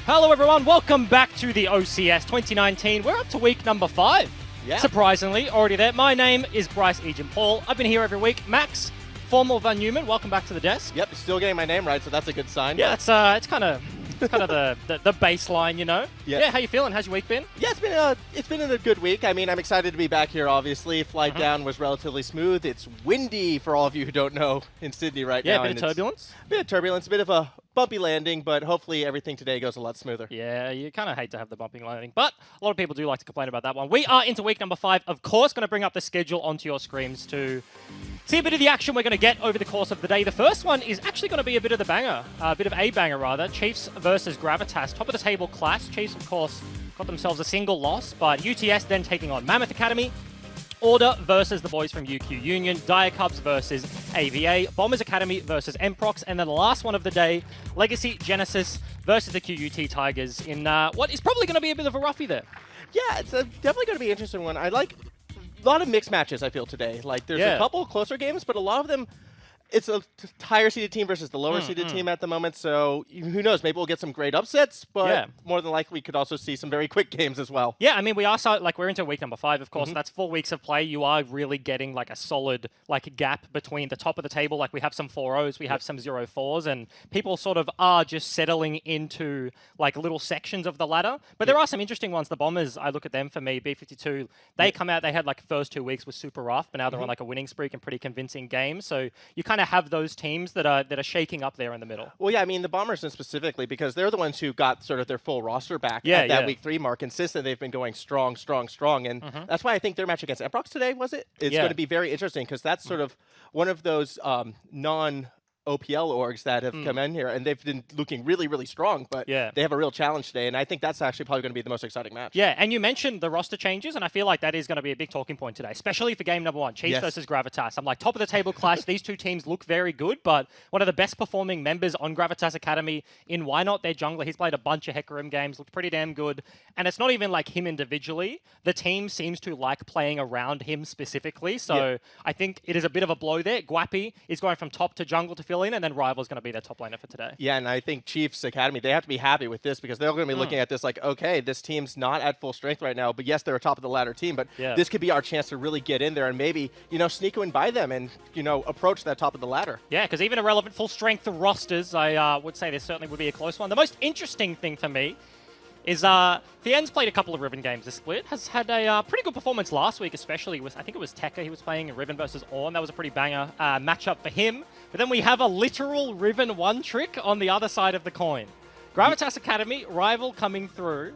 Hello everyone, welcome back to the OCS 2019. We're up to week number 5. Yeah. Surprisingly, already there. My name is Bryce Egan Paul. I've been here every week. Max, former Van Newman, welcome back to the desk. Yep, still getting my name right, so that's a good sign. Yeah, it's kind of the baseline, you know. Yep. Yeah, how you feeling? How's your week been? Yeah, it's been a good week. I mean, I'm excited to be back here, obviously. Flight down was relatively smooth. It's windy, for all of you who don't know, in Sydney right now. Yeah, a bit of turbulence. A bit of turbulence, a bit of a bumpy landing, but hopefully everything today goes a lot smoother. Yeah, you kind of hate to have the bumping landing, but a lot of people do like to complain about that one. We are into week number 5. Of course, going to bring up the schedule onto your screens to see a bit of the action we're going to get over the course of the day. The first one is actually going to be a bit of a banger rather. Chiefs versus Gravitas, top of the table clash. Chiefs, of course, got themselves a single loss, but UTS then taking on Mammoth Academy. Order versus the boys from UQ Union, Dire Cubs versus AVA, Bombers Academy versus Mprox, and then the last one of the day, Legacy Genesis versus the QUT Tigers in what is probably going to be a bit of a roughie there. Yeah, it's definitely going to be an interesting one. I like a lot of mixed matches, I feel, today. Like, there's a couple closer games, but a lot of them, it's a higher seeded team versus the lower seeded team at the moment, so who knows? Maybe we'll get some great upsets, but more than likely we could also see some very quick games as well. Yeah, I mean, we're into week number 5, of course. That's 4 weeks of play. You are really getting like a solid gap between the top of the table. Like, we have some 4-0s, we have some 0-4s, and people sort of are just settling into like little sections of the ladder. But there are some interesting ones. The Bombers, I look at them for me, B52, they come out, they had like first 2 weeks was super rough, but now they're on like a winning streak and pretty convincing games. So you kind of have those teams that are shaking up there in the middle. Well, yeah, I mean, the Bombers specifically, because they're the ones who got sort of their full roster back at that week 3 mark. Consistent, they've been going strong, and that's why I think their match against Mprox today, it's going to be very interesting, because that's sort of one of those non-OPL orgs that have come in here, and they've been looking really, really strong, but they have a real challenge today, and I think that's actually probably going to be the most exciting match. Yeah, and you mentioned the roster changes, and I feel like that is going to be a big talking point today, especially for game number 1, Chiefs versus Gravitas. I'm like, top of the table clash. These two teams look very good, but one of the best performing members on Gravitas Academy in Why Not, their jungler, he's played a bunch of Hecarim games, looked pretty damn good, and it's not even like him individually. The team seems to like playing around him specifically, so I think it is a bit of a blow there. Guapi is going from top to jungle to fill in, and then Rival's going to be their top laner for today. Yeah, and I think Chiefs Academy, they have to be happy with this, because they're going to be looking at this like, okay, this team's not at full strength right now, but yes, they're a top of the ladder team, but this could be our chance to really get in there and maybe, sneak in by them and, approach that top of the ladder. Yeah, because even irrelevant full strength rosters, I would say this certainly would be a close one. The most interesting thing for me is Fien's played a couple of Riven games this split, has had a pretty good performance last week, especially with, I think it was Tekka he was playing in Riven versus Ornn. That was a pretty banger matchup for him. But then we have a literal Riven 1 trick on the other side of the coin. Gravitas Academy, Rival coming through.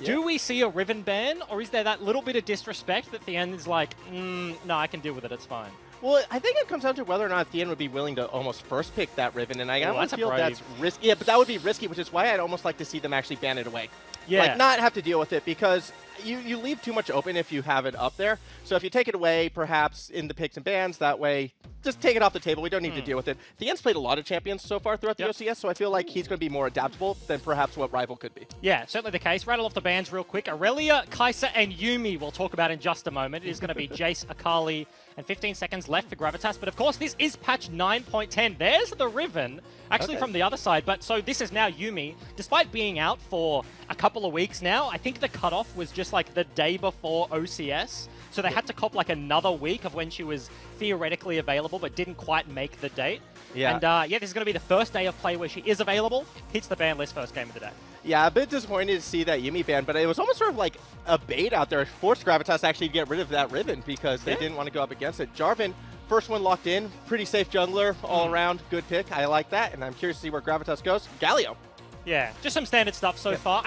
Do we see a Riven ban, or is there that little bit of disrespect that Thien is like, no, I can deal with it, it's fine? Well, I think it comes down to whether or not Thien would be willing to almost first pick that Riven, and I almost feel that's risky. Yeah, but that would be risky, which is why I'd almost like to see them actually ban it away. Yeah. Like, not have to deal with it, because you leave too much open if you have it up there. So if you take it away, perhaps in the picks and bans, that way, just take it off the table. We don't need to deal with it. Thien's played a lot of champions so far throughout the OCS, so I feel like he's going to be more adaptable than perhaps what Rival could be. Yeah, certainly the case. Rattle off the bans real quick. Aurelia, Kai'Sa, and Yuumi we'll talk about in just a moment. It is going to be Jace, Akali, and 15 seconds left for Gravitas. But of course, this is patch 9.10. There's the Riven, actually from the other side. But so this is now Yuumi. Despite being out for a couple of weeks now, I think the cutoff was just like the day before OCS. So they had to cop like another week of when she was theoretically available, but didn't quite make the date. Yeah. And this is going to be the first day of play where she is available. Hits the ban list first game of the day. Yeah, a bit disappointed to see that Yuumi ban, but it was almost sort of like a bait out there. It forced Gravitas actually to get rid of that Riven because they didn't want to go up against it. Jarvan, first one locked in. Pretty safe jungler all around. Good pick. I like that, and I'm curious to see where Gravitas goes. Galio. Yeah, just some standard stuff so far.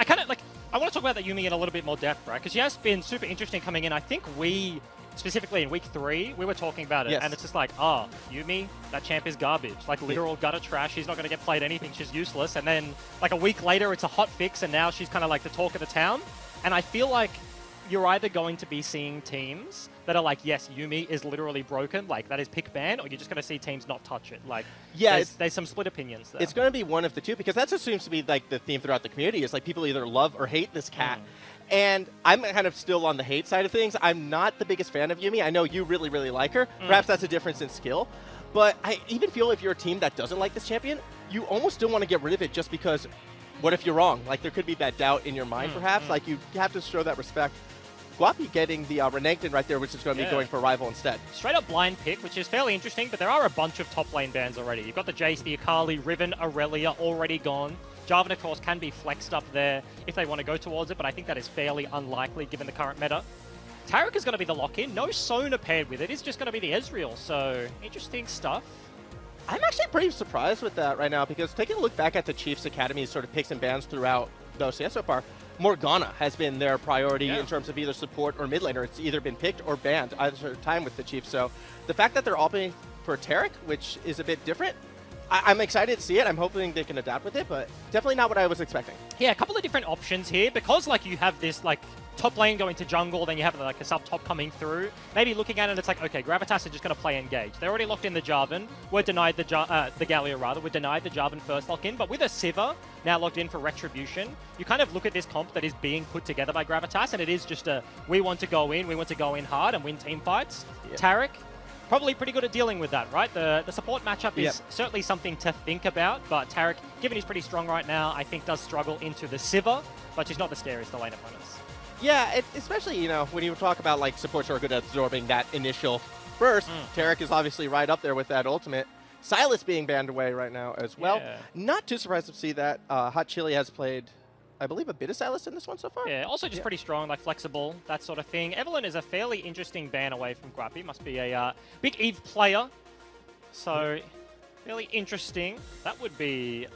I want to talk about that Yuumi in a little bit more depth, right? Because she has been super interesting coming in. I think we, specifically in week 3, we were talking about it, and it's just like, Yuumi, that champ is garbage. Like, literal gutter trash. She's not going to get played anything. She's useless. And then, like, a week later, it's a hot fix, and now she's kind of like the talk of the town. And I feel like you're either going to be seeing teams that are like, yes, Yuumi is literally broken, like that is pick ban, or you're just going to see teams not touch it. Like, there's some split opinions there. It's going to be one of the two, because that just seems to be like the theme throughout the community is like people either love or hate this cat. And I'm kind of still on the hate side of things. I'm not the biggest fan of Yuumi. I know you really, really like her. Perhaps that's a difference in skill. But I even feel if you're a team that doesn't like this champion, you almost still want to get rid of it just because what if you're wrong? Like, there could be that doubt in your mind, perhaps. Like, you have to show that respect. Guapi getting the Renekton right there, which is going to be going for Rival instead. Straight up blind pick, which is fairly interesting, but there are a bunch of top lane bans already. You've got the Jace, the Akali, Riven, Aurelia already gone. Jarvan, of course, can be flexed up there if they want to go towards it, but I think that is fairly unlikely given the current meta. Taric is going to be the lock-in. No Sona paired with it. It's just going to be the Ezreal, so interesting stuff. I'm actually pretty surprised with that right now, because taking a look back at the Chiefs Academy's sort of picks and bans throughout the OCS so far, Morgana has been their priority in terms of either support or mid laner. It's either been picked or banned either time with the Chiefs. So the fact that they're opting for Taric, which is a bit different, I'm excited to see it. I'm hoping they can adapt with it, but definitely not what I was expecting. Yeah, a couple of different options here, because like you have this like top lane going to jungle, then you have like a sub top coming through. Maybe looking at it, it's like, okay, Gravitas are just going to play engage. They're already locked in the Jarvan. We're denied the Galio rather. We're denied the Jarvan first lock in, but with a Sivir now locked in for Retribution, you kind of look at this comp that is being put together by Gravitas, and it is just a, we want to go in hard and win team fights. Yep. Taric, probably pretty good at dealing with that, right? The support matchup is certainly something to think about, but Taric, given he's pretty strong right now, I think does struggle into the Sivir, but she's not the scariest to lane opponents. Yeah, especially, you know, when you talk about like supports who are good at absorbing that initial burst, Taric is obviously right up there with that ultimate. Sylas being banned away right now as well. Yeah. Not too surprised to see that. Hot Chili has played, I believe, a bit of Sylas in this one so far. Yeah, also just pretty strong, like flexible, that sort of thing. Evelyn is a fairly interesting ban away from Guapi. Must be a big Eve player. So, fairly interesting. That would be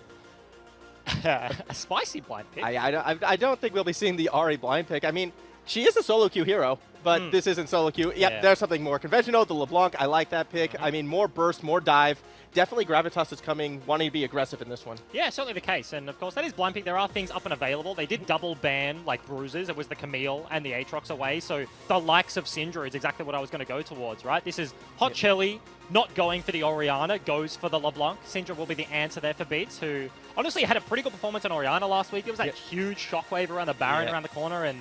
a spicy blind pick. I don't think we'll be seeing the Ahri blind pick. I mean, she is a solo queue hero, but this isn't solo queue. Yep, there's something more conventional. The LeBlanc, I like that pick. I mean, more burst, more dive. Definitely Gravitas is coming, wanting to be aggressive in this one. Yeah, certainly the case. And of course, that is blind pick. There are things up and available. They did double ban, like, bruises. It was the Camille and the Aatrox away. So the likes of Syndra is exactly what I was going to go towards, right? This is Hot Chili not going for the Orianna, goes for the LeBlanc. Syndra will be the answer there for Beats, who honestly had a pretty good performance on Orianna last week. It was that huge shockwave around the Baron, around the corner, and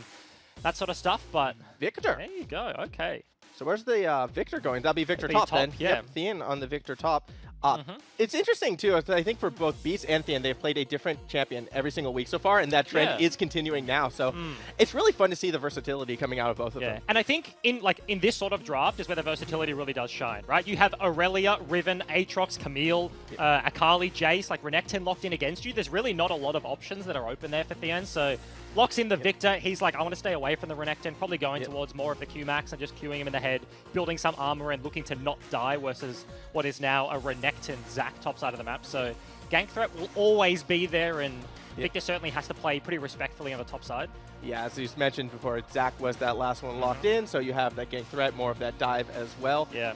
that sort of stuff. But Victor. There you go. Okay. So where's the Victor going? That'll be Victor top then. Yeah. Yep, Thean on the Victor top. It's interesting, too. I think for both Beats and Thean, they've played a different champion every single week so far, and that trend is continuing now. So it's really fun to see the versatility coming out of both of them. And I think in this sort of draft is where the versatility really does shine, right? You have Aurelia, Riven, Aatrox, Camille, Akali, Jace, like Renekton locked in against you. There's really not a lot of options that are open there for Thean, so locks in the Victor. He's like, I want to stay away from the Renekton, probably going towards more of the Q-Max and just queuing him in the head, building some armor and looking to not die versus what is now a Renekton Zac top side of the map. So gank threat will always be there, and Victor certainly has to play pretty respectfully on the top side. Yeah, as you mentioned before, Zac was that last one locked in, so you have that gank threat, more of that dive as well. Yeah.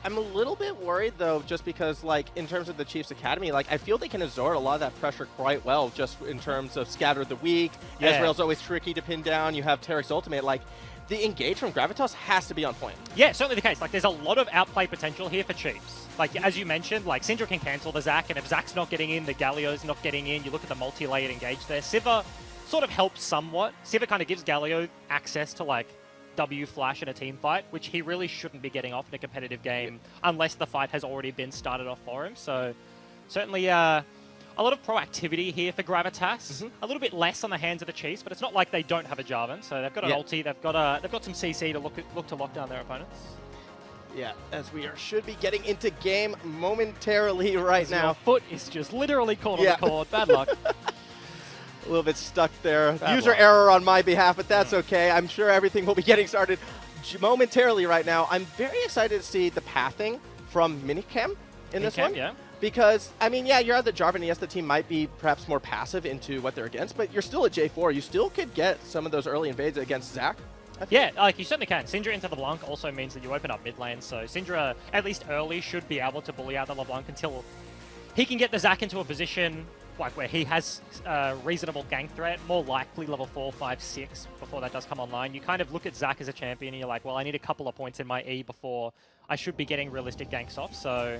I'm a little bit worried, though, just because, like, in terms of the Chiefs Academy, like, I feel they can absorb a lot of that pressure quite well, just in terms of Scatter the Weak. Ezreal's always tricky to pin down. You have Taric's ultimate. Like, the engage from Gravitas has to be on point. Yeah, certainly the case. Like, there's a lot of outplay potential here for Chiefs. Like, as you mentioned, like, Syndra can cancel the Zac, and if Zac's not getting in, the Galio's not getting in. You look at the multi-layered engage there. Sivir sort of helps somewhat. Sivir kind of gives Galio access to, like, W flash in a team fight, which he really shouldn't be getting off in a competitive game unless the fight has already been started off for him. So certainly a lot of proactivity here for Gravitas. A little bit less on the hands of the Chiefs, but it's not like they don't have a Jarvan. So they've got an ulti, they've got some CC to look to lock down their opponents. Yeah, as we should be getting into game momentarily right now. Your foot is just literally caught on the cord. Bad luck. A little bit stuck there. User error on my behalf, but that's okay. I'm sure everything will be getting started momentarily right now. I'm very excited to see the pathing from Minicam in this one. Yeah. Because, I mean, yeah, you're at the Jarvan. Yes, the team might be perhaps more passive into what they're against, but you're still at J4. You still could get some of those early invades against Zac. Yeah, like you certainly can. Syndra into the LeBlanc also means that you open up mid lane, so Syndra, at least early, should be able to bully out the LeBlanc until he can get the Zac into a position like where he has reasonable gank threat, more likely level 4, 5, 6 before that does come online. You kind of look at Zac as a champion and you're like, well, I need a couple of points in my E before I should be getting realistic ganks off. So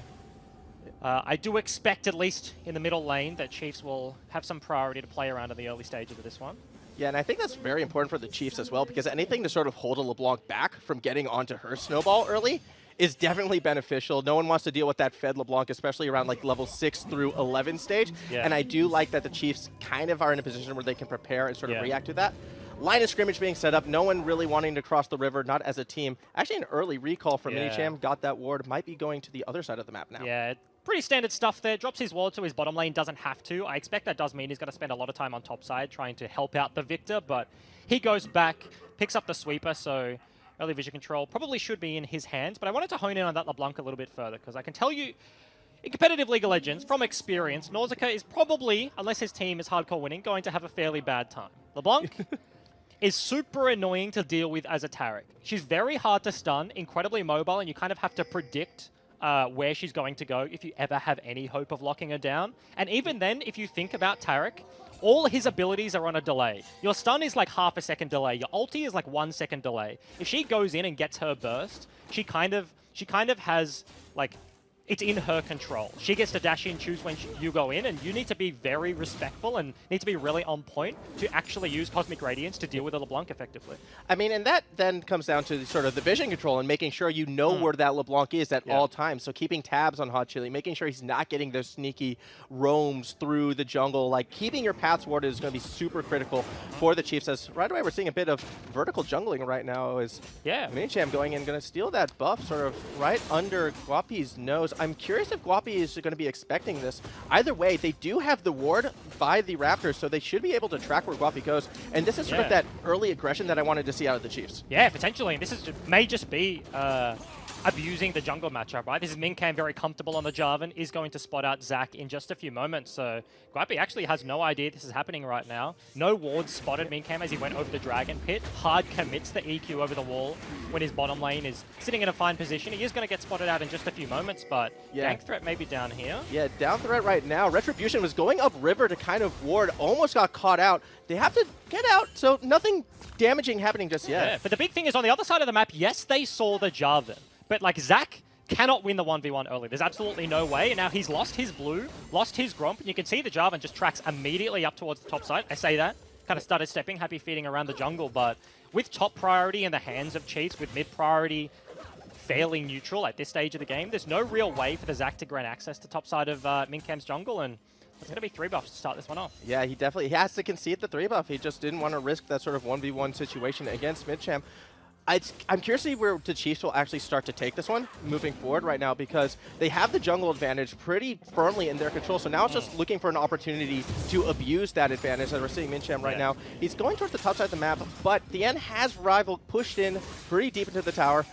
I do expect, at least in the middle lane, that Chiefs will have some priority to play around in the early stages of this one. Yeah, and I think that's very important for the Chiefs as well, because anything to sort of hold a LeBlanc back from getting onto her snowball early is definitely beneficial. No one wants to deal with that Fed LeBlanc, especially around like level 6 through 11 stage. Yeah. And I do like that the Chiefs kind of are in a position where they can prepare and sort of react to that. Line of scrimmage being set up, no one really wanting to cross the river, not as a team. Actually, an early recall from Minicham, got that ward, might be going to the other side of the map now. Yeah, pretty standard stuff there. Drops his ward to his bottom lane, doesn't have to. I expect that does mean he's going to spend a lot of time on top side trying to help out the Victor, but he goes back, picks up the sweeper, so early vision control probably should be in his hands, but I wanted to hone in on that LeBlanc a little bit further, because I can tell you, in competitive League of Legends, from experience, Nausicaa is probably, unless his team is hardcore winning, going to have a fairly bad time. LeBlanc is super annoying to deal with as a Taric. She's very hard to stun, incredibly mobile, and you kind of have to predict where she's going to go if you ever have any hope of locking her down. And even then, if you think about Taric, all his abilities are on a delay. Your stun is like half a second delay. Your ulti is like 1 second delay. If she goes in and gets her burst, she kind of has like, it's in her control. She gets to dash in, choose when you go in, and you need to be very respectful and need to be really on point to actually use Cosmic Radiance to deal with a LeBlanc effectively. I mean, and that then comes down to sort of the vision control and making sure you know where that LeBlanc is at all times. So keeping tabs on Hot Chili, making sure he's not getting those sneaky roams through the jungle. Like, keeping your paths warded is going to be super critical for the Chiefs. As right away, we're seeing a bit of vertical jungling right now. Is Minicham going in, going to steal that buff sort of right under Guapi's nose. I'm curious if Guapi is going to be expecting this. Either way, they do have the ward by the Raptors, so they should be able to track where Guapi goes. And this is sort of that early aggression that I wanted to see out of the Chiefs. Yeah, potentially. And this is may just be abusing the jungle matchup, right? This is Mincam very comfortable on the Jarvan, is going to spot out Zac in just a few moments. So Guapi actually has no idea this is happening right now. No wards spotted Mincam as he went over the Dragon Pit. Hard commits the EQ over the wall when his bottom lane is sitting in a fine position. He is going to get spotted out in just a few moments, but gank threat maybe down here. Yeah, down threat right now. Retribution was going up river to kind of ward, almost got caught out. They have to get out, so nothing damaging happening just yet. Yeah, but the big thing is on the other side of the map, yes, they saw the Jarvan. But like Zac cannot win the 1v1 early. There's absolutely no way. And now he's lost his blue, lost his Gromp, and you can see the Jarvan just tracks immediately up towards the top side. I say that. Kind of started stepping, happy feeding around the jungle. But with top priority in the hands of Chiefs, with mid priority fairly neutral at this stage of the game, there's no real way for the Zac to grant access to top side of Mincam's jungle. And it's going to be 3 buffs to start this one off. Yeah, he has to concede the 3 buff. He just didn't want to risk that sort of 1v1 situation against Midcham. I'm curious to see where the Chiefs will actually start to take this one moving forward right now, because they have the jungle advantage pretty firmly in their control. So now it's just looking for an opportunity to abuse that advantage. As we're seeing Mincham right now, he's going towards the top side of the map, but the end has Rival pushed in pretty deep into the tower.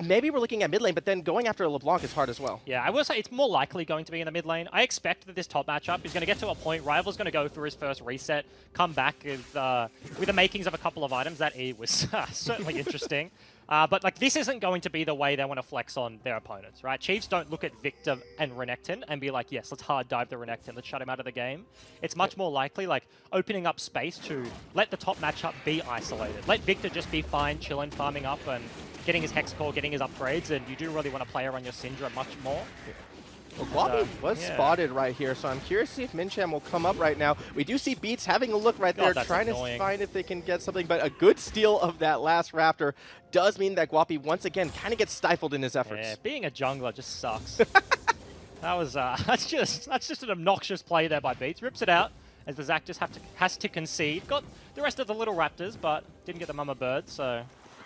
Maybe we're looking at mid lane, but then going after a LeBlanc is hard as well. Yeah, I will say it's more likely going to be in the mid lane. I expect that this top matchup is going to get to a point. Rival's going to go through his first reset, come back with the makings of a couple of items. That E was certainly interesting. But like, this isn't going to be the way they want to flex on their opponents, right? Chiefs don't look at Victor and Renekton and be like, yes, let's hard dive the Renekton, let's shut him out of the game. It's much more likely like opening up space to let the top matchup be isolated. Let Victor just be fine, chilling, farming up and getting his Hex Core, getting his upgrades, and you do really want to play around your Syndra much more. Well, Guapi was spotted right here, so I'm curious to see if Mincham will come up right now. We do see Beats having a look right there, trying to find if they can get something, but a good steal of that last Raptor does mean that Guapi once again kind of gets stifled in his efforts. Yeah, being a jungler just sucks. That was that's just an obnoxious play there by Beats. Rips it out as the Zac just has to concede. Got the rest of the little Raptors, but didn't get the Mama Bird, so.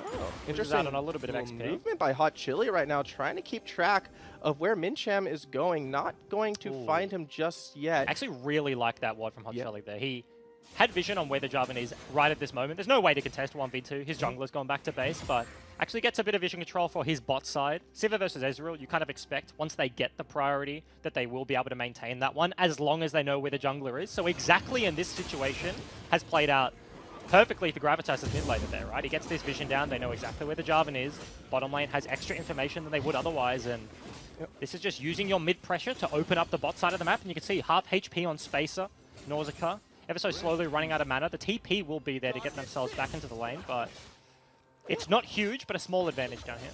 Oh, interesting. On a little bit of XP. Movement by Hot Chili right now, trying to keep track of where Mincham is going. Not going to find him just yet. I actually really like that ward from Hot Chili there. He had vision on where the Jarvan is right at this moment. There's no way to contest 1v2. His jungler's gone back to base, but actually gets a bit of vision control for his bot side. Sivir versus Ezreal, you kind of expect once they get the priority that they will be able to maintain that one as long as they know where the jungler is. So exactly in this situation has played out perfectly for Gravitas' mid laner there, right? He gets this vision down, they know exactly where the Jarvan is. Bottom lane has extra information than they would otherwise, and this is just using your mid pressure to open up the bot side of the map, and you can see half HP on Spacer, Nausicaa, ever so slowly running out of mana. The TP will be there to get themselves back into the lane, but it's not huge, but a small advantage down here.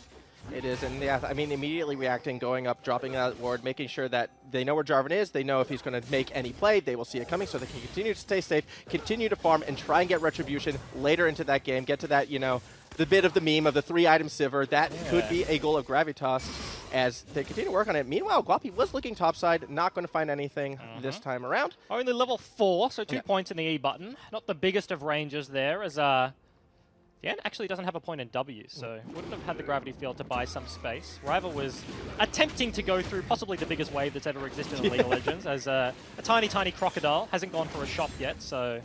It is, and yeah, I mean, immediately reacting, going up, dropping that ward, making sure that they know where Jarvan is, they know if he's going to make any play, they will see it coming, so they can continue to stay safe, continue to farm, and try and get Retribution later into that game, get to that, you know, the bit of the meme of the 3-item Sivir. That could be a goal of Gravitas as they continue to work on it. Meanwhile, Guapi was looking topside, not going to find anything this time around. Only level 4, so 2 points in the E button. Not the biggest of ranges there, as Dan actually doesn't have a point in W, so wouldn't have had the gravity field to buy some space. Rival was attempting to go through possibly the biggest wave that's ever existed in League of Legends, as a tiny, tiny crocodile hasn't gone for a shot yet, so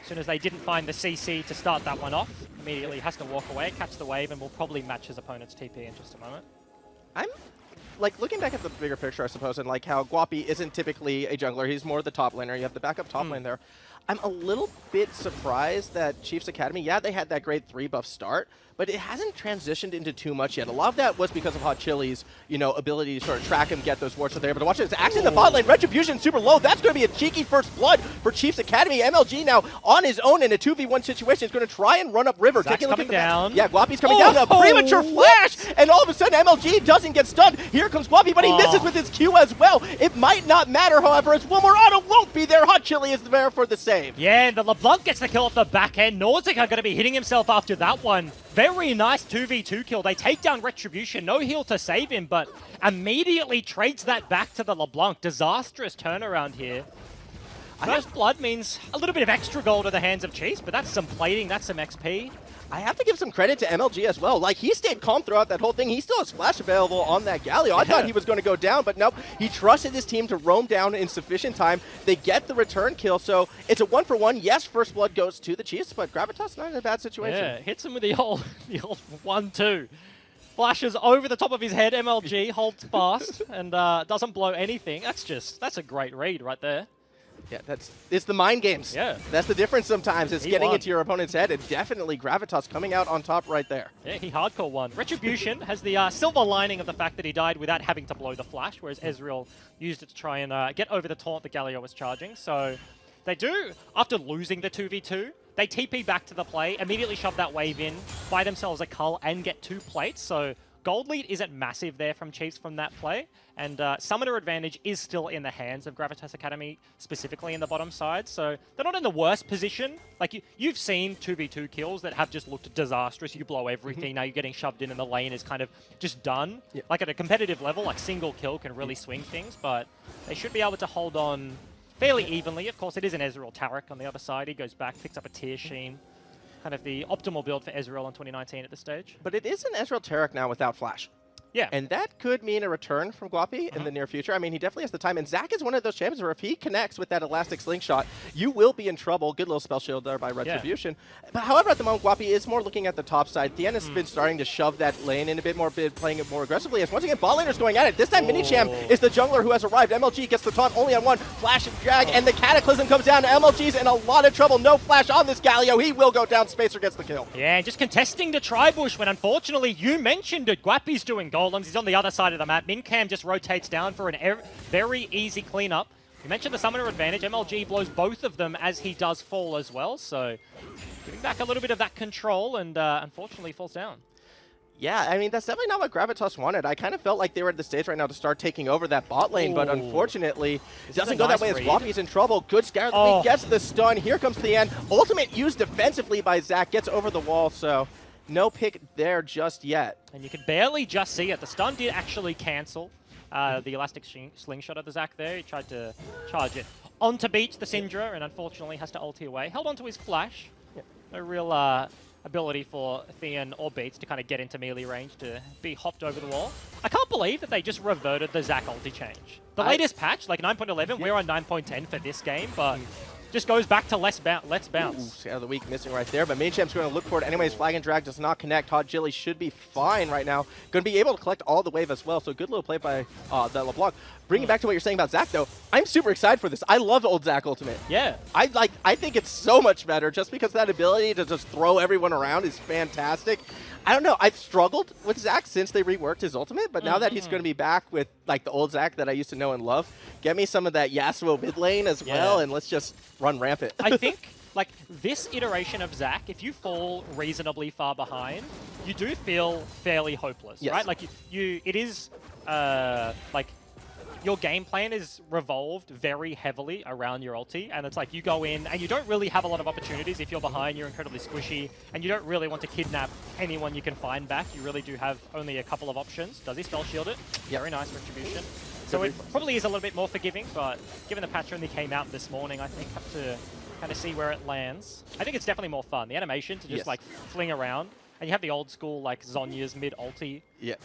as soon as they didn't find the CC to start that one off, immediately has to walk away, catch the wave, and will probably match his opponent's TP in just a moment. I'm like looking back at the bigger picture, I suppose, and like how Guapi isn't typically a jungler. He's more the top laner. You have the backup top lane there. I'm a little bit surprised that Chiefs Academy, yeah, they had that great 3 buff start, but it hasn't transitioned into too much yet. A lot of that was because of Hot Chili's, you know, ability to sort of track him, get those wards. So they're able to watch it. It's actually in the bot lane. Retribution super low. That's going to be a cheeky first blood for Chiefs Academy. MLG now on his own in a 2v1 situation is going to try and run up river. Zach's Taking a look coming at down. Yeah, Guapi's coming down. A premature flash, and all of a sudden MLG doesn't get stunned. Here comes Guapi, but he misses with his Q as well. It might not matter, however, as one more auto won't be there. Hot Chili is there for the save. Yeah, and the LeBlanc gets the kill off the back end. Nausicaa going to be hitting himself after that one. Very nice 2v2 kill. They take down Retribution. No heal to save him, but immediately trades that back to the LeBlanc. Disastrous turnaround here. First blood means a little bit of extra gold to the hands of Chiefs, but that's some plating, that's some XP. I have to give some credit to MLG as well. Like, he stayed calm throughout that whole thing. He still has Splash available on that Galio. I thought he was going to go down, but nope. He trusted his team to roam down in sufficient time. They get the return kill, so it's a 1-for-1. Yes, first blood goes to the Chiefs, but Gravitas not in a bad situation. Yeah, hits him with the old 1-2. Flashes over the top of his head. MLG holds fast and doesn't blow anything. That's a great read right there. Yeah, it's the mind games. Yeah. That's the difference sometimes. It's getting into your opponent's head, and definitely Gravitas coming out on top right there. Yeah, he hardcore won. Retribution has the silver lining of the fact that he died without having to blow the flash, whereas Ezreal used it to try and get over the taunt that Galio was charging. So they do, after losing the 2v2, they TP back to the play, immediately shove that wave in, buy themselves a cull, and get 2 plates. So gold lead isn't massive there from Chiefs from that play, and summoner advantage is still in the hands of Gravitas Academy, specifically in the bottom side, so they're not in the worst position. Like, you've seen 2v2 kills that have just looked disastrous. You blow everything, now you're getting shoved in and the lane is kind of just done. Yeah. Like, at a competitive level, like, single kill can really swing things, but they should be able to hold on fairly evenly. Of course, it is an Ezreal Taric on the other side. He goes back, picks up a Tear Sheen. Kind of the optimal build for Ezreal in 2019 at this stage. But it is an Ezreal Taric now without Flash. Yeah. And that could mean a return from Guapi in the near future. I mean, he definitely has the time. And Zach is one of those champions where if he connects with that elastic slingshot, you will be in trouble. Good little spell shield there by Retribution. Yeah. But however, at the moment, Guapi is more looking at the top side. Thien has been starting to shove that lane in a bit more, playing it more aggressively. As once again, bot laner's going at it. This time, Minicham is the jungler who has arrived. MLG gets the taunt only on one. Flash and drag, and the Cataclysm comes down. MLG's in a lot of trouble. No flash on this Galio. He will go down. Spacer gets the kill. Yeah, just contesting the Tribush when, unfortunately, you mentioned it. Guapi's doing golems. He's on the other side of the map. Mincam just rotates down for a very easy cleanup. You mentioned the summoner advantage. MLG blows both of them as he does fall as well, so giving back a little bit of that control, and unfortunately falls down. Yeah, I mean, that's definitely not what Gravitas wanted. I kind of felt like they were at the stage right now to start taking over that bot lane, but unfortunately, it doesn't go that way as Guapi's in trouble. Good scare. Gets the stun. Here comes the end. Ultimate used defensively by Zach. Gets over the wall, so no pick there just yet. And you can barely just see it. The stun did actually cancel the elastic slingshot of the Zach there. He tried to charge it onto beat the Syndra, and unfortunately has to ulti away. Held onto his flash. Yeah. No real ability for Thien or Beats to kind of get into melee range to be hopped over the wall. I can't believe that they just reverted the Zach ulti change. The latest patch, like 9.11, we're on 9.10 for this game, but just goes back to let's bounce. Ooh, out of the week missing right there, but Minicham's going to look for it anyways. Flag and drag does not connect. Hot Chili should be fine right now. Going to be able to collect all the wave as well, so good little play by the LeBlanc. Bringing back to what you're saying about Zach, though, I'm super excited for this. I love old Zach Ultimate. Yeah. I think it's so much better just because that ability to just throw everyone around is fantastic. I don't know. I've struggled with Zach since they reworked his ultimate, but now that he's going to be back with like the old Zach that I used to know and love, get me some of that Yasuo mid lane as well, and let's just run rampant. I think like this iteration of Zach, if you fall reasonably far behind, you do feel fairly hopeless, right? Like it is like your game plan is revolved very heavily around your ulti, and it's like you go in and you don't really have a lot of opportunities. If you're behind, you're incredibly squishy, and you don't really want to kidnap anyone you can find back. You really do have only a couple of options. Does he spell shield it? Yeah. Very nice retribution. So it probably is a little bit more forgiving, but given the patch only came out this morning, I think have to kind of see where it lands. I think it's definitely more fun. The animation to just like fling around, and you have the old school like Zhonya's mid ulti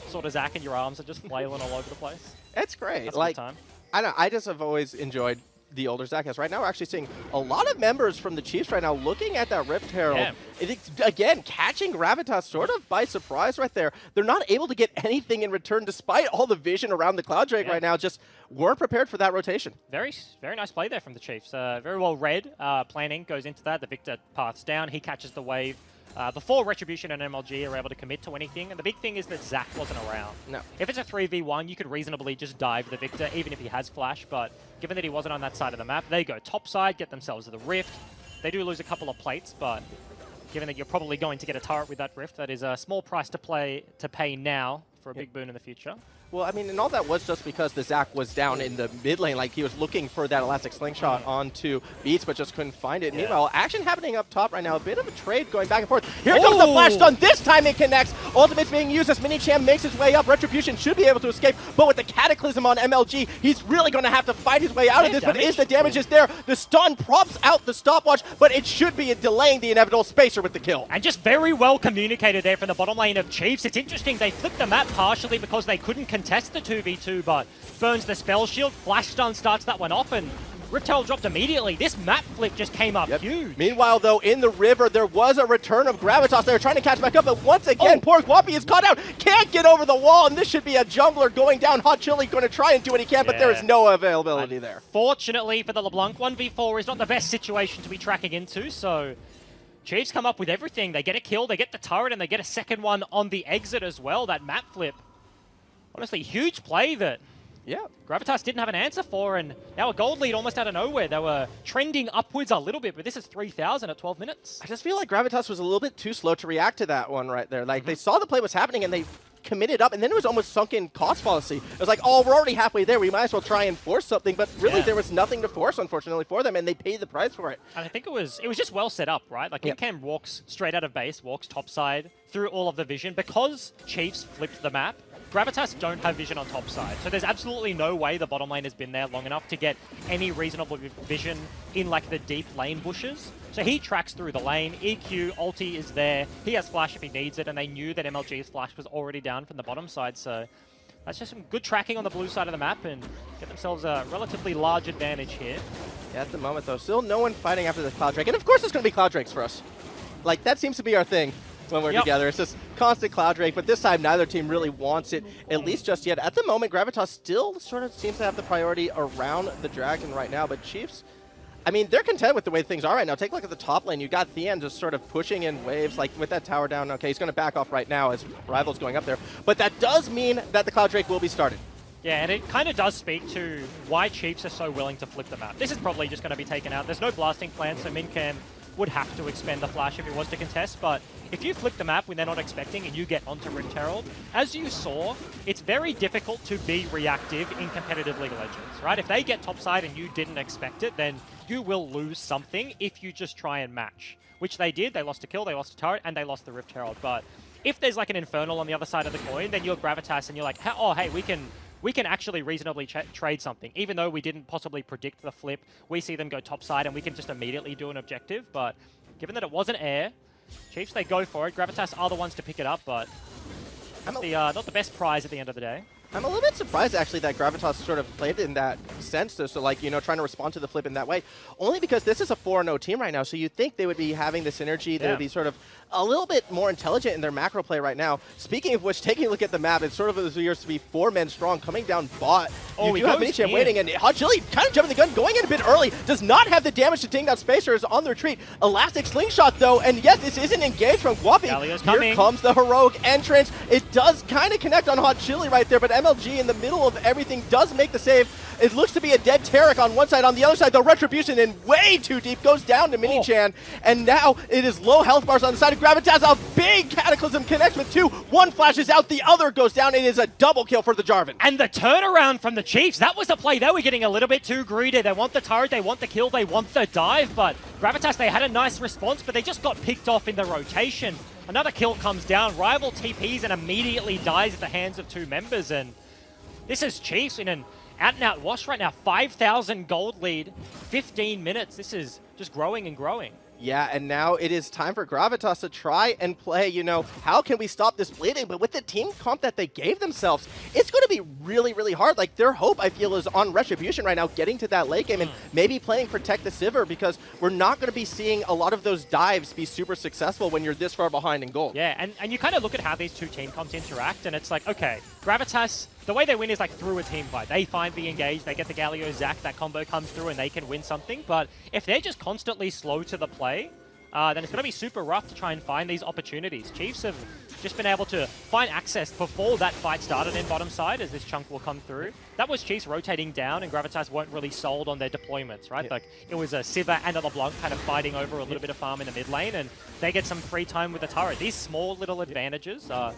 sort of Zac in your arms and just flailing all over the place. It's great. That's like, a good time. I just have always enjoyed the older Zac. Right now we're actually seeing a lot of members from the Chiefs right now looking at that Rift Herald. Yeah. It's, again, catching Gravitas sort of by surprise right there. They're not able to get anything in return despite all the vision around the Cloud Drake right now. Just weren't prepared for that rotation. Very nice play there from the Chiefs. Very well read. Planning goes into that. The Victor paths down. He catches the wave. Before Retribution and MLG are able to commit to anything. And the big thing is that Zac wasn't around. No. If it's a 3v1, you could reasonably just dive the Victor, even if he has flash. But given that he wasn't on that side of the map, they go topside, get themselves the Rift. They do lose a couple of plates, but given that you're probably going to get a turret with that Rift, that is a small price to pay now for a big boon in the future. Well, I mean, and all that was just because the Zac was down in the mid lane. Like, he was looking for that elastic slingshot onto Beats, but just couldn't find it. Meanwhile, action happening up top right now. A bit of a trade going back and forth. Here comes the flash stun. This time it connects. Ultimate's being used as Mini-Champ makes his way up. Retribution should be able to escape, but with the Cataclysm on MLG, he's really going to have to fight his way out of this. But the damage is there. The stun props out the stopwatch, but it should be delaying the inevitable Spacer with the kill. And just very well communicated there from the bottom lane of Chiefs. It's interesting. They flipped the map partially because they couldn't contest the 2v2. But burns the spell shield, flash stun starts that one off, and Rift Herald dropped immediately. This map flip just came up huge. Meanwhile, though, in the river, there was a return of Gravitas. They were trying to catch back up, but once again, poor Guapi is caught out. Can't get over the wall, and this should be a jungler going down. Hot Chili going to try and do what he can, but there is no availability there. Fortunately for the LeBlanc, 1v4 is not the best situation to be tracking into, so Chiefs come up with everything. They get a kill, they get the turret, and they get a second one on the exit as well, that map flip. Honestly, huge play that Gravitas didn't have an answer for, and now a gold lead almost out of nowhere. They were trending upwards a little bit, but this is 3,000 at 12 minutes. I just feel like Gravitas was a little bit too slow to react to that one right there. Like, they saw the play was happening, and they committed up, and then it was almost sunken cost policy. It was like, oh, we're already halfway there. We might as well try and force something, but really there was nothing to force, unfortunately, for them, and they paid the price for it. And I think it was just well set up, right? Like, Incam walks straight out of base, walks topside through all of the vision. Because Chiefs flipped the map, Gravitas don't have vision on top side, so there's absolutely no way the bottom lane has been there long enough to get any reasonable vision in like the deep lane bushes. So he tracks through the lane, EQ, ulti is there, he has flash if he needs it, and they knew that MLG's flash was already down from the bottom side, so that's just some good tracking on the blue side of the map and get themselves a relatively large advantage here. Yeah, at the moment though, still no one fighting after the Cloud Drake, and of course it's going to be Cloud Drakes for us. Like, that seems to be our thing when we're together. It's just constant Cloud Drake, but this time neither team really wants it, at least just yet. At the moment, Gravitas still sort of seems to have the priority around the Dragon right now, but Chiefs, I mean, they're content with the way things are right now. Take a look at the top lane. You got Thean just sort of pushing in waves, like with that tower down. Okay, he's going to back off right now as Rival's going up there, but that does mean that the Cloud Drake will be started. Yeah, and it kind of does speak to why Chiefs are so willing to flip the map. This is probably just going to be taken out. There's no blasting plan, so Mincam would have to expend the flash if he was to contest, but if you flip the map when they're not expecting and you get onto Rift Herald, as you saw, it's very difficult to be reactive in competitive League of Legends, right? If they get topside and you didn't expect it, then you will lose something if you just try and match, which they did. They lost a kill, they lost a turret, and they lost the Rift Herald. But if there's like an Infernal on the other side of the coin, then you're Gravitas and you're like, oh, hey, we can actually reasonably trade something. Even though we didn't possibly predict the flip, we see them go topside and we can just immediately do an objective. But given that it wasn't air, Chiefs, they go for it. Gravitas are the ones to pick it up, but not the best prize at the end of the day. I'm a little bit surprised, actually, that Gravitas sort of played in that sense, though. So, like, you know, trying to respond to the flip in that way. Only because this is a 4-0 team right now, so you'd think they would be having this energy. They would be sort of a little bit more intelligent in their macro play right now. Speaking of which, taking a look at the map, it sort of appears to be 4 men strong coming down bot. You do have Mini-Champ waiting, and Hot Chili kind of jumping the gun, going in a bit early. Does not have the damage to take down Spacers on the retreat. Elastic Slingshot, though, and yes, this isn't engaged from Guapi. Here comes the heroic entrance. It does kind of connect on Hot Chili right there, but MLG in the middle of everything does make the save. It looks to be a dead Tarek on one side. On the other side, the Retribution in way too deep goes down to Mini-Chan. And now it is low health bars on the side of Gravitas. A big Cataclysm connects with two. One flashes out, the other goes down. It is a double kill for the Jarvan. And the turnaround from the Chiefs, that was a play. They were getting a little bit too greedy. They want the turret, they want the kill, they want the dive. But Gravitas, they had a nice response, but they just got picked off in the rotation. Another kill comes down. Rival TPs and immediately dies at the hands of two members. And this is Chiefs in an out-and-out wash right now. 5,000 gold lead, 15 minutes. This is just growing and growing. Yeah, and now it is time for Gravitas to try and play, you know, how can we stop this bleeding? But with the team comp that they gave themselves, it's going to be really, really hard. Like, their hope, I feel, is on Retribution right now, getting to that late game and maybe playing Protect the Sivir, because we're not going to be seeing a lot of those dives be super successful when you're this far behind in gold. Yeah, and you kind of look at how these two team comps interact, and it's like, okay, Gravitas, the way they win is like through a team fight. They find the engage, they get the Galio Zac, that combo comes through and they can win something. But if they're just constantly slow to the play, then it's going to be super rough to try and find these opportunities. Chiefs have just been able to find access before that fight started in bottom side, as this chunk will come through. That was Chiefs rotating down, and Gravitas weren't really sold on their deployments, right? Yeah. Like, it was a Sivir and a LeBlanc kind of fighting over a little bit of farm in the mid lane, and they get some free time with the turret. These small little advantages are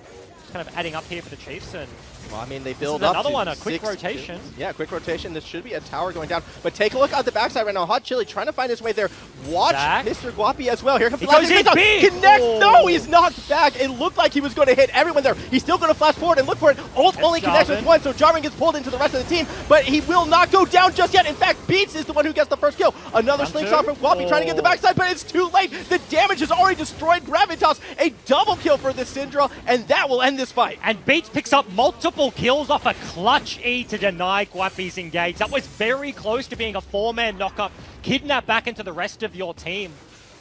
kind of adding up here for the Chiefs. And well, I mean, they build up another to one, a quick 6 rotation. Yeah, quick rotation. This should be a tower going down. But take a look at the backside right now. Hot Chili trying to find his way there. Watch Zac. Mr. Guapi as well. Here comes He the last goes in big. Connects. Oh. No, he's knocked back. It looked like he was going to hit everyone there. He's still going to flash forward and look for it. Ult only connects with one, so Jarvan gets pulled into the rest of the team. But he will not go down just yet. In fact, Beats is the one who gets the first kill. Another slingshot from Guapi trying to get the backside, but it's too late. The damage has already destroyed Gravitas. A double kill for the Syndra, and that will end this fight. And Beats picks up multiple kills off a clutch E to deny Guapi's engage. That was very close to being a 4-man knock-up, kidnap back into the rest of your team.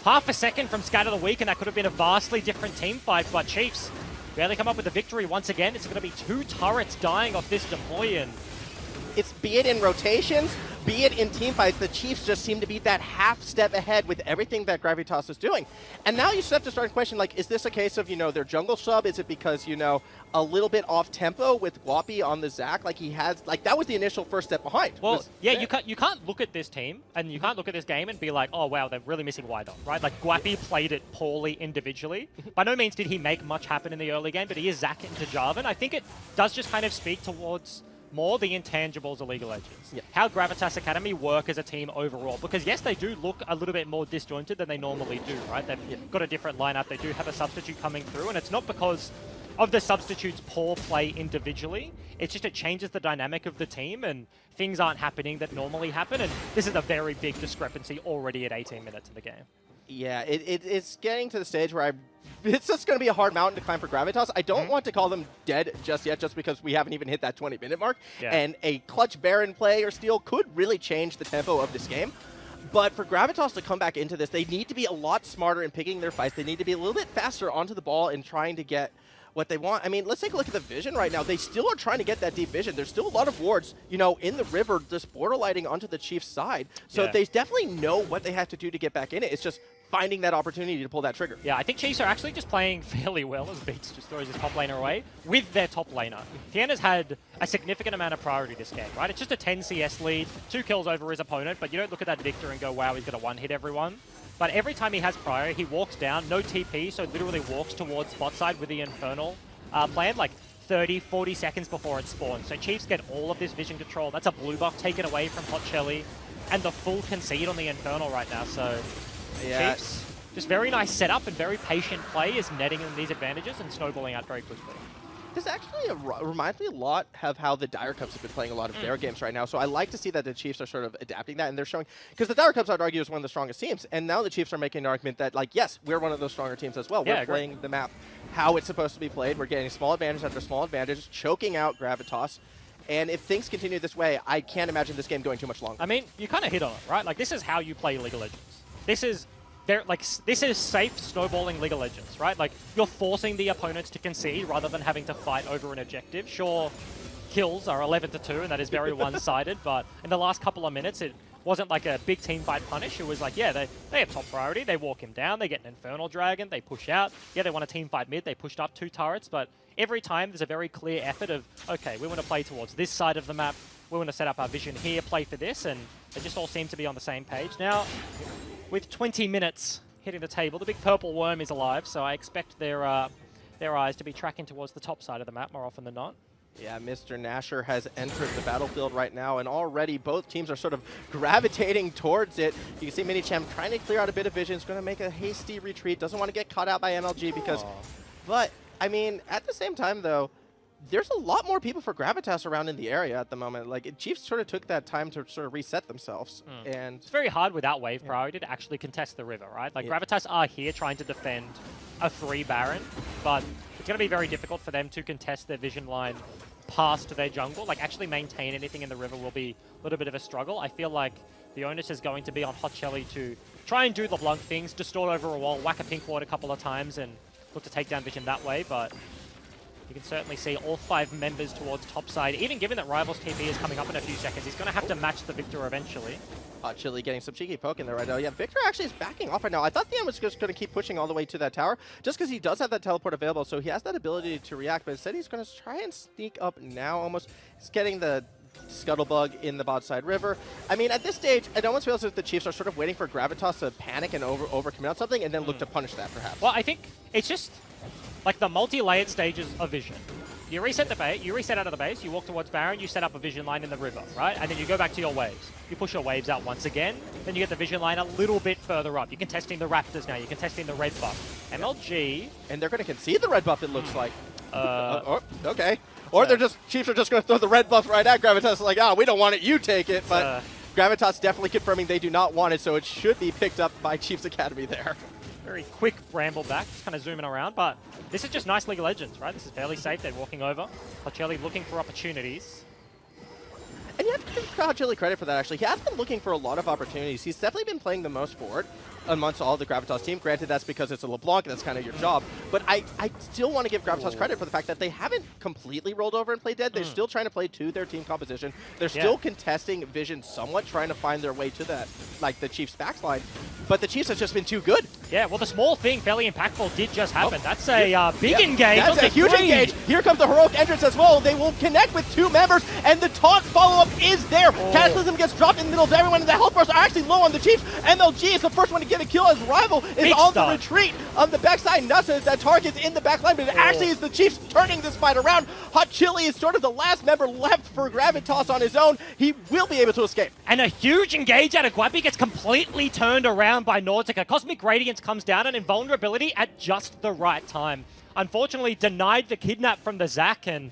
Half a second from Scat of the Week, and that could have been a vastly different team fight, but Chiefs barely come up with a victory once again. It's going to be 2 turrets dying off this deploy, and it's, be it in rotations, be it in team fights, the Chiefs just seem to be that half step ahead with everything that Gravitas is doing. And now you just have to start questioning, like, is this a case of, you know, their jungle sub? Is it because, you know, a little bit off tempo with Guapi on the Zac? Like, he has, like, that was the initial first step behind. Well, yeah, you can't look at this team and you can't look at this game and be like, oh wow, they're really missing Wydon, right? Like, Guapi played it poorly individually. By no means did he make much happen in the early game, but he is Zac into Jarvan. I think it does just kind of speak towards more the intangibles of League of Legends. Yeah. How Gravitas Academy work as a team overall. Because yes, they do look a little bit more disjointed than they normally do, right? They've got a different lineup. They do have a substitute coming through, and it's not because of the substitute's poor play individually. It's just it changes the dynamic of the team, and things aren't happening that normally happen. And this is a very big discrepancy already at 18 minutes of the game. Yeah, it's getting to the stage where it's just going to be a hard mountain to climb for Gravitas. I don't want to call them dead just yet, just because we haven't even hit that 20-minute mark. Yeah. And a clutch Baron play or steal could really change the tempo of this game. But for Gravitas to come back into this, they need to be a lot smarter in picking their fights. They need to be a little bit faster onto the ball and trying to get what they want. I mean, let's take a look at the vision right now. They still are trying to get that deep vision. There's still a lot of wards, you know, in the river, just border lighting onto the Chiefs' side. So they definitely know what they have to do to get back in it. It's just finding that opportunity to pull that trigger. Yeah, I think Chiefs are actually just playing fairly well as Beats just throws his top laner away with their top laner. Tiana's had a significant amount of priority this game, right? It's just a 10 CS lead, 2 kills over his opponent, but you don't look at that Victor and go, wow, he's going to one-hit everyone. But every time he has prior, he walks down, no TP, so literally walks towards bot side with the Infernal plan, like 30, 40 seconds before it spawns. So Chiefs get all of this vision control. That's a blue buff taken away from Hot Shelly, and the full concede on the Infernal right now, so Chiefs, just very nice setup and very patient play is netting in these advantages and snowballing out very quickly. This actually reminds me a lot of how the Dire Cups have been playing a lot of their games right now. So I like to see that the Chiefs are sort of adapting that, and they're showing, because the Dire Cups, I'd argue, is one of the strongest teams, and now the Chiefs are making an argument that, like, yes, we're one of those stronger teams as well. We're playing the map how it's supposed to be played. We're getting small advantage after small advantage, choking out Gravitas. And if things continue this way, I can't imagine this game going too much longer. I mean, you kind of hit on it, right? Like, this is how you play League of Legends. This is safe snowballing League of Legends, right? Like, you're forcing the opponents to concede rather than having to fight over an objective. Sure, kills are 11-2, and that is very one-sided, but in the last couple of minutes, it wasn't like a big team fight punish. It was like, yeah, they have top priority. They walk him down. They get an Infernal Dragon. They push out. Yeah, they want a team fight mid. They pushed up 2 turrets. But every time there's a very clear effort of, okay, we want to play towards this side of the map. We want to set up our vision here, play for this. And they just all seem to be on the same page. Now, with 20 minutes hitting the table, the big purple worm is alive. So I expect their eyes to be tracking towards the top side of the map more often than not. Yeah, Mr. Nasher has entered the battlefield right now, and already both teams are sort of gravitating towards it. You can see Minicham trying to clear out a bit of vision. He's going to make a hasty retreat. Doesn't want to get caught out by MLG because... But, I mean, at the same time, though, there's a lot more people for Gravitas around in the area at the moment. Like, Chiefs sort of took that time to sort of reset themselves. And it's very hard without wave priority to actually contest the river, right? Like, Gravitas are here trying to defend a free Baron, but it's going to be very difficult for them to contest their vision line past their jungle. Like, actually maintain anything in the river will be a little bit of a struggle. I feel like the onus is going to be on Hot Shelly to try and do the blunt things, distort over a wall, whack a pink ward a couple of times, and look to take down vision that way, but you can certainly see all 5 members towards topside. Even given that Rival's TP is coming up in a few seconds, he's going to have to match the Victor eventually. Chili getting some cheeky poke in there right now. Yeah, Victor actually is backing off right now. I thought the end was just going to keep pushing all the way to that tower, just because he does have that teleport available, so he has that ability to react, but instead he's going to try and sneak up now almost. He's getting the Scuttlebug in the bot side river. I mean, at this stage, it almost feels as if the Chiefs are sort of waiting for Gravitas to panic and overcommit on something, and then look to punish that, perhaps. Well, I think it's just like the multi-layered stages of vision. You reset the base, you reset out of the base, you walk towards Baron, you set up a vision line in the river, right? And then you go back to your waves. You push your waves out once again, then you get the vision line a little bit further up. You're contesting the Raptors now, you're contesting the red buff. MLG... And they're going to concede the red buff, it looks like. Okay. Or they're just, Chiefs are just going to throw the red buff right at Gravitas, like, oh, we don't want it, you take it. But Gravitas definitely confirming they do not want it, so it should be picked up by Chiefs Academy there. Very quick bramble back, just kind of zooming around, but this is just nice League of Legends, right? This is fairly safe. They're walking over. Hotchelly looking for opportunities. And you have to give Hotchelly credit for that, actually. He has been looking for a lot of opportunities. He's definitely been playing the most forward amongst all the Gravitas team. Granted, that's because it's a LeBlanc, and that's kind of your job. But I still want to give Gravitas credit for the fact that they haven't completely rolled over and played dead. They're still trying to play to their team composition. They're still contesting vision somewhat, trying to find their way to that, like the Chiefs' backline. But the Chiefs have just been too good. Yeah, well, the small thing, fairly impactful, did just happen. That's a big engage. That's a huge engage. Here comes the heroic entrance as well. They will connect with 2 members, and the taunt follow-up is there. Cataclysm gets dropped in the middle of everyone, and the health bars are actually low on the Chiefs. MLG is the first one to get a kill as Rival is big on the retreat on the backside. Nuts that target's in the backline, but it actually is the Chiefs turning this fight around. Hot Chili is sort of the last member left for Gravitas on his own. He will be able to escape. And a huge engage out of Guapi gets completely turned around by Nautica. Cosmic Radiance comes down and invulnerability at just the right time. Unfortunately, denied the kidnap from the Zac, and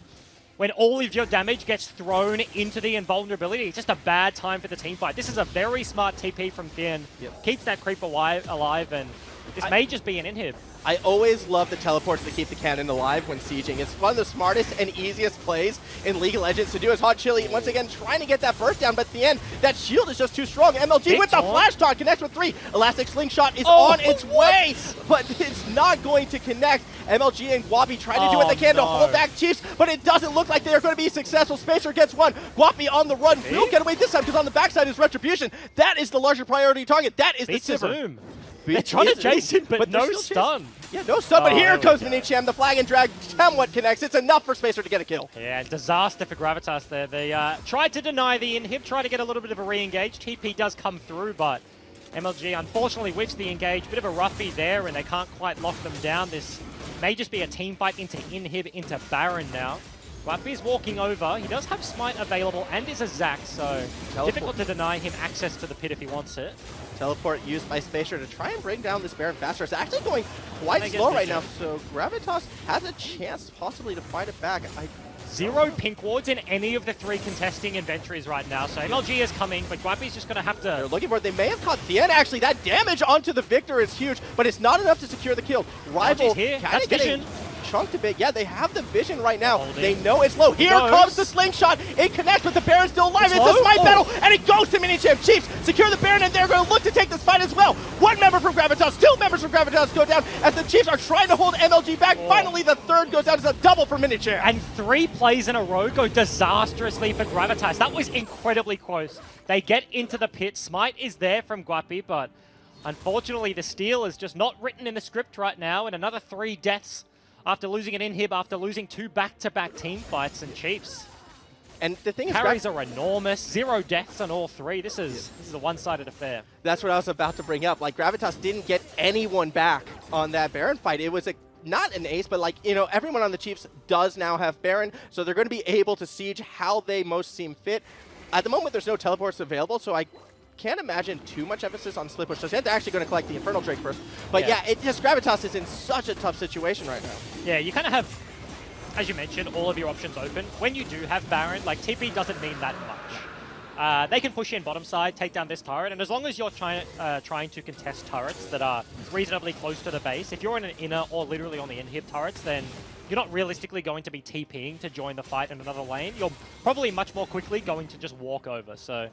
when all of your damage gets thrown into the invulnerability, it's just a bad time for the team fight. This is a very smart TP from Finn. Keeps that creep alive, and this may just be an inhib. I always love the teleports that keep the cannon alive when sieging. It's one of the smartest and easiest plays in League of Legends to do as Hot Chili once again trying to get that burst down, but at the end, that shield is just too strong. MLG with the flash taunt connects with 3. Elastic Slingshot is on its way, but it's not going to connect. MLG and Guapi try to do what they can to hold back Chiefs, but it doesn't look like they are going to be successful. Spacer gets 1. Guapi on the run. Will get away this time because on the backside is Retribution. That is the larger priority target. That is the Sivir. They're trying to chase him, but no stun. Yeah, no stun, but here comes Minicham. The flag and drag somewhat connects. It's enough for Spacer to get a kill. Yeah, disaster for Gravitas there. They tried to deny the inhib, tried to get a little bit of a re-engage. TP does come through, but MLG unfortunately whiffs the engage. Bit of a roughie there, and they can't quite lock them down. This may just be a team fight into inhib, into Baron now. Guapi's walking over. He does have Smite available and is a Zac, so difficult to deny him access to the pit if he wants it. Teleport used by Spacer to try and bring down this Baron faster. It's actually going quite slow right now, so Gravitas has a chance possibly to fight it back. 0 pink wards in any of the 3 contesting inventories right now, so MLG is coming, but Guapi's just going to have to... They're looking for it. They may have caught Thien, actually. That damage onto the Victor is huge, but it's not enough to secure the kill. Rival here. That's vision. chunked a bit. Yeah, they have the vision right now. They know it's low. Here comes the slingshot. It connects, but the Baron's still alive. It's a smite battle, and it goes to Minichip. Chiefs secure the Baron, and they're going to look to take this fight as well. One member from Gravitas, two members from Gravitas go down as the Chiefs are trying to hold MLG back. Finally, the third goes down as a double for Minichip. And 3 plays in a row go disastrously for Gravitas. That was incredibly close. They get into the pit. Smite is there from Guapi, but unfortunately, the steal is just not written in the script right now, and another 3 deaths after losing an inhib, after losing 2 back-to-back team fights, and Chiefs. And the thing is, carries are enormous. 0 deaths on all 3. This is a one-sided affair. That's what I was about to bring up. Like, Gravitas didn't get anyone back on that Baron fight. It was not an ace, but like, you know, everyone on the Chiefs does now have Baron, so they're going to be able to siege how they most seem fit. At the moment, there's no teleports available, so I can't imagine too much emphasis on split push. So they're actually going to collect the Infernal Drake first. But yeah, it just Gravitas is in such a tough situation right now. Yeah, you kind of have, as you mentioned, all of your options open. When you do have Baron, like, TP doesn't mean that much. They can push in bottom side, take down this turret, and as long as you're trying to contest turrets that are reasonably close to the base, if you're in an inner or literally on the inhib turrets, then you're not realistically going to be TPing to join the fight in another lane. You're probably much more quickly going to just walk over. So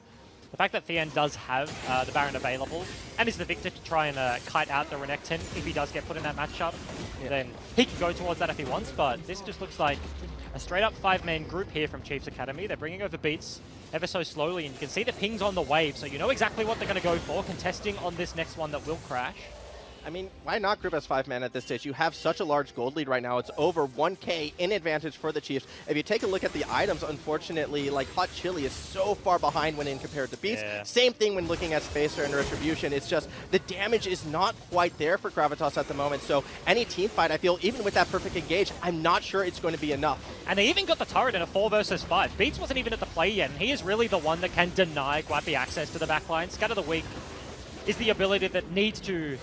the fact that Thean does have the Baron available and is the victor to try and kite out the Renekton if he does get put in that matchup, then he can go towards that if he wants, but this just looks like a straight-up 5-man group here from Chiefs Academy. They're bringing over beats ever so slowly, and you can see the pings on the wave, so you know exactly what they're going to go for, contesting on this next one that will crash. I mean, why not group as 5-man at this stage? You have such a large gold lead right now. It's over 1K in advantage for the Chiefs. If you take a look at the items, unfortunately, like Hot Chili is so far behind when in compared to Beats. Yeah. Same thing when looking at Spacer and Retribution. It's just the damage is not quite there for Gravitas at the moment. So any team fight, I feel, even with that perfect engage, I'm not sure it's going to be enough. And they even got the turret in a 4 versus 5. Beats wasn't even at the play yet, and he is really the one that can deny Guapi access to the backline. Scatter the Weak is the ability that needs to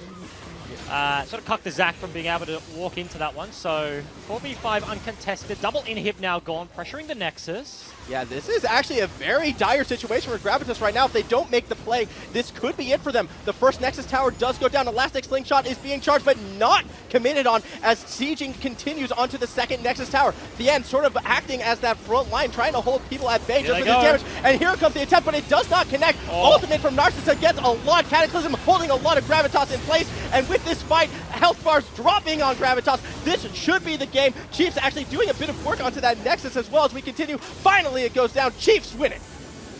sort of cuck the Zac from being able to walk into that one. So 4v5 uncontested, double inhib now gone, pressuring the Nexus. Yeah, this is actually a very dire situation for Gravitas right now. If they don't make the play, this could be it for them. The first Nexus tower does go down. Elastic Slingshot is being charged, but not committed on as sieging continues onto the second Nexus tower. The end sort of acting as that front line, trying to hold people at bay just with this damage. And here comes the attempt, but it does not connect. Ultimate from Narcissus gets a lot. Cataclysm holding a lot of Gravitas in place. And with this fight, health bars dropping on Gravitas. This should be the game. Chiefs actually doing a bit of work onto that Nexus as well as we continue. Finally, it goes down. Chiefs win it.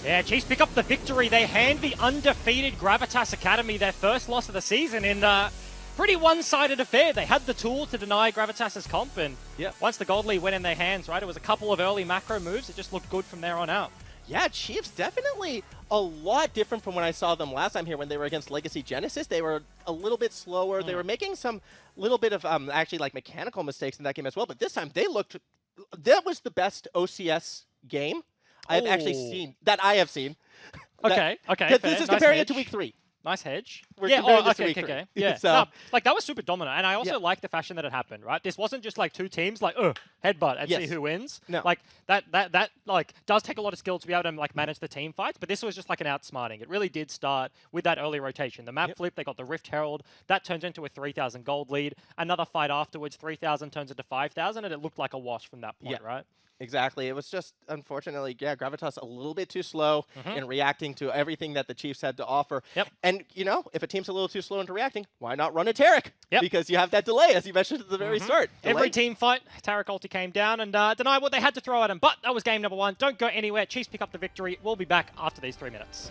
Yeah, Chiefs pick up the victory. They hand the undefeated Gravitas Academy their first loss of the season in a pretty one-sided affair. They had the tool to deny Gravitas' comp, and once the gold lead went in their hands, right, it was a couple of early macro moves. It just looked good from there on out. Yeah, Chiefs definitely a lot different from when I saw them last time here when they were against Legacy Genesis. They were a little bit slower. They were making some little bit of actually like mechanical mistakes in that game as well. But this time they looked, that was the best OCS game I've actually seen, that I have seen. Okay. This is comparing it to week 3. Nice hedge. We're Okay. Yeah, so, no, like that was super dominant, and I also like the fashion that it happened. Right, this wasn't just like 2 teams like headbutt and see who wins. No, like that like does take a lot of skill to be able to like manage the team fights. But this was just like an outsmarting. It really did start with that early rotation. The map flip, they got the Rift Herald. That turns into a 3,000 gold lead. Another fight afterwards, 3,000 turns into 5,000, and it looked like a wash from that point. Right. Exactly. It was just, unfortunately, Gravitas a little bit too slow in reacting to everything that the Chiefs had to offer. And, you know, if a team's a little too slow into reacting, why not run a Taric? Because you have that delay, as you mentioned at the very start. Every team fight, Taric ulti came down and denied what they had to throw at him. But that was game number 1. Don't go anywhere. Chiefs pick up the victory. We'll be back after these 3 minutes.